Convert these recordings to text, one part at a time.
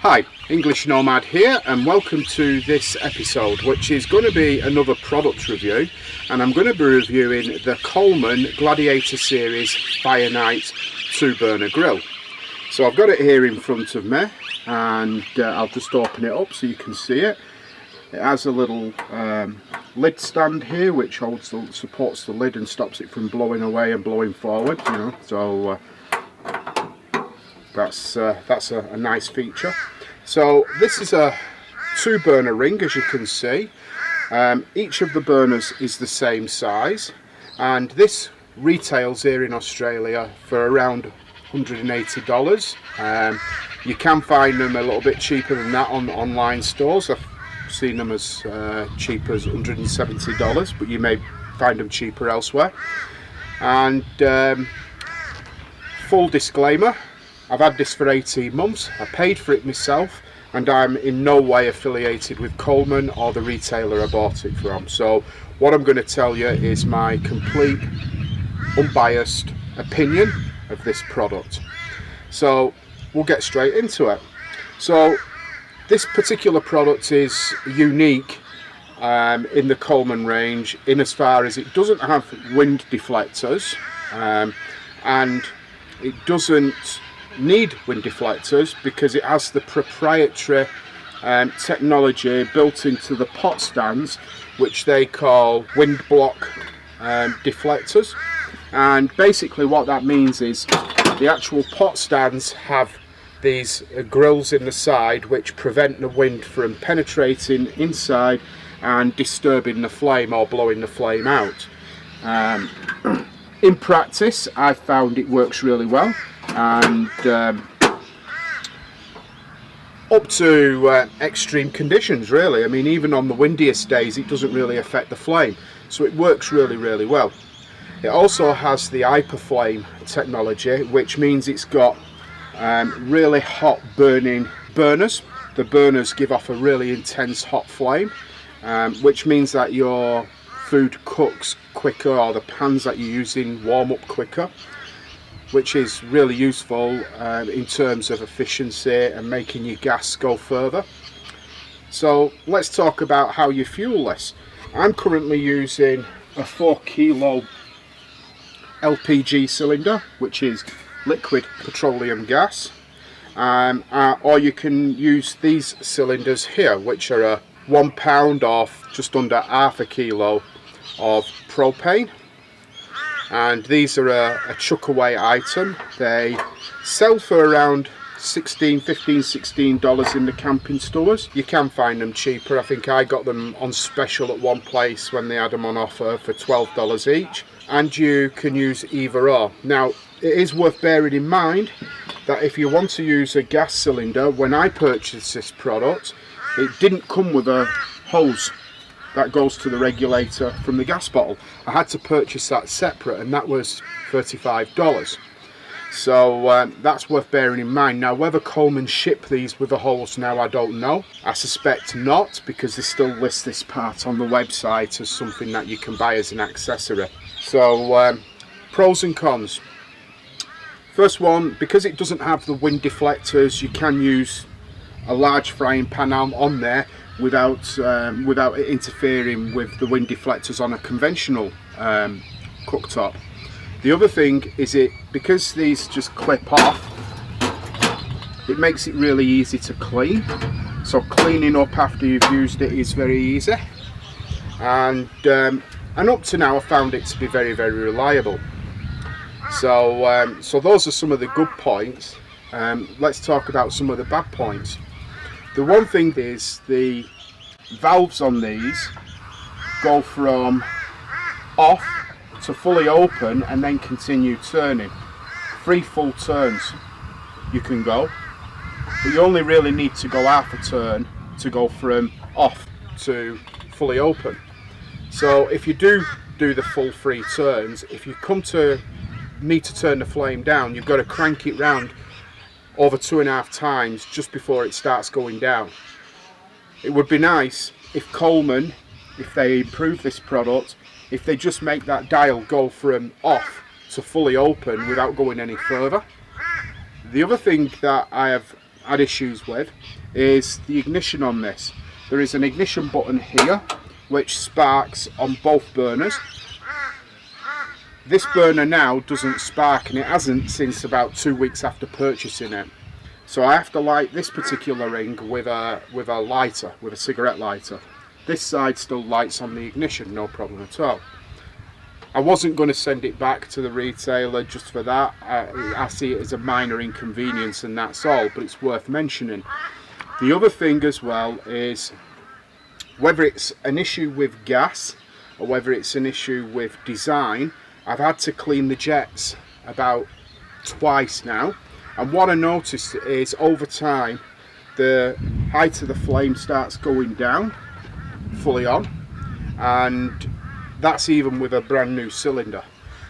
Hi, English Nomad here, and welcome to this episode, which is going to be another product review, and I'm going to be reviewing the Coleman Gladiator Series Fyre-Knight 2-burner grill. So I've got it here in front of me, and I'll just open it up so you can see it. It has a little lid stand here which supports the lid and stops it from blowing away and blowing forward, you know, so that's a nice feature. So this is a 2-burner ring, as you can see. Each of the burners is the same size, and this retails here in Australia for around $180. You can find them a little bit cheaper than that on online stores. I've seen them as cheap as $170, but you may find them cheaper elsewhere. And full disclaimer, I've had this for 18 months, I paid for it myself, and I'm in no way affiliated with Coleman or the retailer I bought it from. So what I'm going to tell you is my complete, unbiased opinion of this product. So we'll get straight into it. So this particular product is unique in the Coleman range in as far as it doesn't have wind deflectors, and it doesn't need wind deflectors because it has the proprietary technology built into the pot stands, which they call wind block deflectors. And basically what that means is the actual pot stands have these grills in the side which prevent the wind from penetrating inside and disturbing the flame or blowing the flame out. In practice, I've found it works really well, and up to extreme conditions, really. I mean, even on the windiest days it doesn't really affect the flame, so it works really well. It also has the hyperflame technology, which means it's got really hot burning burners. The burners give off a really intense hot flame, which means that your food cooks quicker, or the pans that you're using warm up quicker, which is really useful in terms of efficiency and making your gas go further. So let's talk about how you fuel this. I'm currently using a 4 kilo LPG cylinder, which is liquid petroleum gas, or you can use these cylinders here, which are a 1 pound or just under half a kilo of propane, and these are a chuck away item. They sell for around $16 in the camping stores. You can find them cheaper. I think I got them on special at one place when they had them on offer for $12 each, and you can use either or. Now it is worth bearing in mind that if you want to use a gas cylinder, when I purchased this product, it didn't come with a hose that goes to the regulator from the gas bottle. I had to purchase that separate, and that was $35. So that's worth bearing in mind. Now, whether Coleman ship these with a hose now, I don't know. I suspect not, because they still list this part on the website as something that you can buy as an accessory. So pros and cons. First one, because it doesn't have the wind deflectors, you can use a large frying pan on there without it interfering with the wind deflectors on a conventional cooktop. The other thing is, because these just clip off, it makes it really easy to clean. So cleaning up after you've used it is very easy, and up to now I found it to be very reliable. So so those are some of the good points. Let's talk about some of the bad points. The one thing is the valves on these go from off to fully open and then continue turning. 3 full turns you can go, but you only really need to go half a turn to go from off to fully open. So if you do the full 3 turns, if you come to need to turn the flame down, you've got to crank it round over 2.5 times just before it starts going down. It would be nice if Coleman, if they improve this product, if they just make that dial go from off to fully open without going any further. The other thing that I had issues with is the ignition on this. There is an ignition button here which sparks on both burners. This burner now doesn't spark, and it hasn't since about 2 weeks after purchasing it. So I have to light this particular ring with a lighter, with a cigarette lighter. This side still lights on the ignition, no problem at all. I wasn't going to send it back to the retailer just for that. I see it as a minor inconvenience and that's all, but it's worth mentioning. The other thing as well is whether it's an issue with gas or whether it's an issue with design, I've had to clean the jets about twice now, and what I noticed is over time the height of the flame starts going down fully on, and that's even with a brand new cylinder.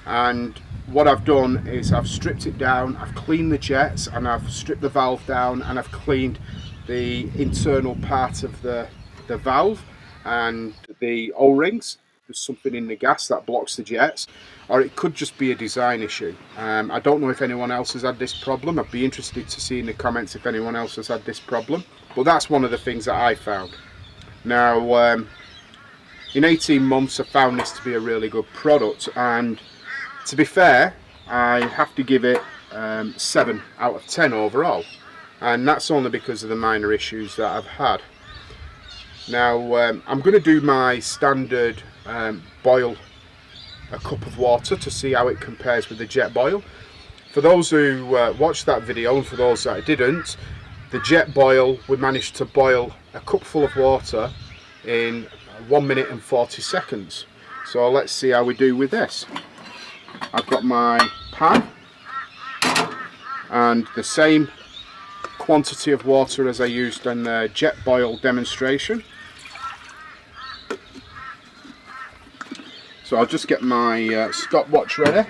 And what I've done is I've stripped it down, I've cleaned the jets, and I've stripped the valve down, and I've cleaned the internal part of the valve and the O-rings. There's something in the gas that blocks the jets, or it could just be a design issue. I don't know if anyone else has had this problem. I'd be interested to see in the comments if anyone else has had this problem, but that's one of the things that I found. Now in 18 months I found this to be a really good product, and to be fair I have to give it 7 out of 10 overall, and that's only because of the minor issues that I've had. Now I'm going to do my standard boil a cup of water to see how it compares with the jet boil. For those who watched that video, and for those that didn't, the jet boil, we managed to boil a cupful of water in 1 minute and 40 seconds. So let's see how we do with this. I've got my pan and the same quantity of water as I used in the jet boil demonstration. So I'll just get my stopwatch ready.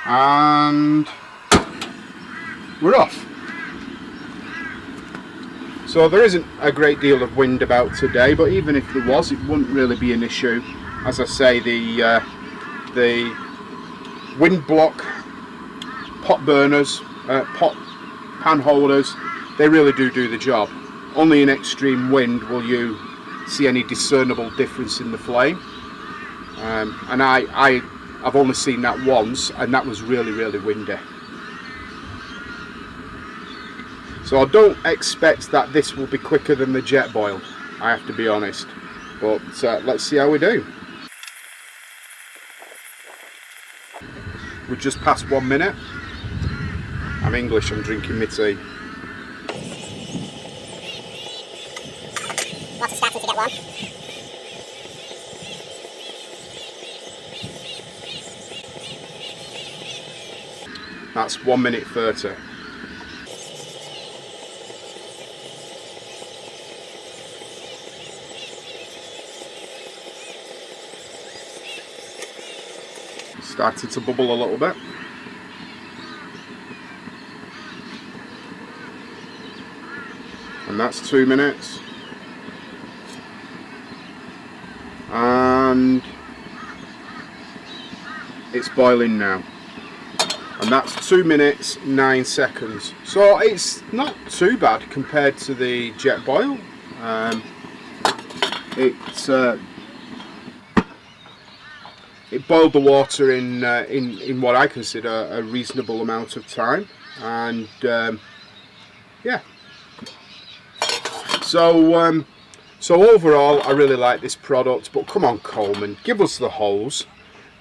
And we're off. So there isn't a great deal of wind about today, but even if there was, it wouldn't really be an issue. As I say, the wind block pot burners, pot pan holders, they really do the job. Only in extreme wind will you see any discernible difference in the flame, and I've only seen that once, and that was really windy. So I don't expect that this will be quicker than the jet boil, I have to be honest, but let's see how we do. We're just past 1 minute. I'm English, I'm drinking my tea. Lots of starting to get warm. That's 1 minute 30. Started to bubble a little bit. And that's 2 minutes. And it's boiling now. And that's 2 minutes 9 seconds. So it's not too bad compared to the jet boil. It boiled the water in what I consider a reasonable amount of time, and yeah. So overall, I really like this product. But come on, Coleman, give us the hose.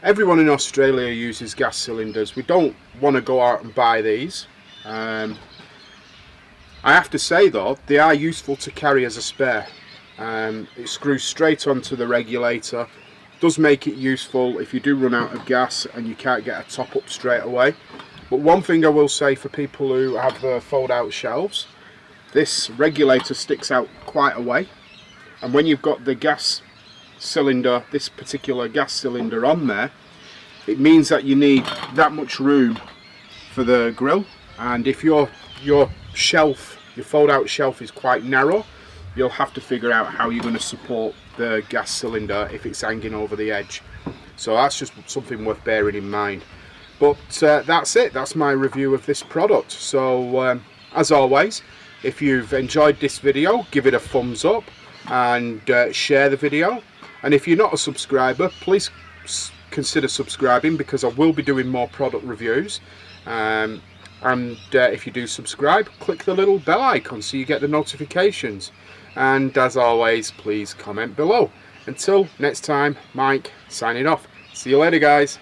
Everyone in Australia uses gas cylinders. We don't want to go out and buy these. I have to say though, they are useful to carry as a spare. It screws straight onto the regulator. Does make it useful if you do run out of gas and you can't get a top up straight away. But one thing I will say for people who have the fold out shelves, this regulator sticks out quite a way, and when you've got the gas cylinder, this particular gas cylinder on there, it means that you need that much room for the grill. And if your shelf, your fold out shelf is quite narrow, you'll have to figure out how you're going to support the gas cylinder if it's hanging over the edge. So that's just something worth bearing in mind. But that's it. That's my review of this product. So as always, if you've enjoyed this video, give it a thumbs up and share the video. And if you're not a subscriber, please consider subscribing, because I will be doing more product reviews. And if you do subscribe, click the little bell icon so you get the notifications. And as always, please comment below. Until next time, Mike signing off. See you later, guys.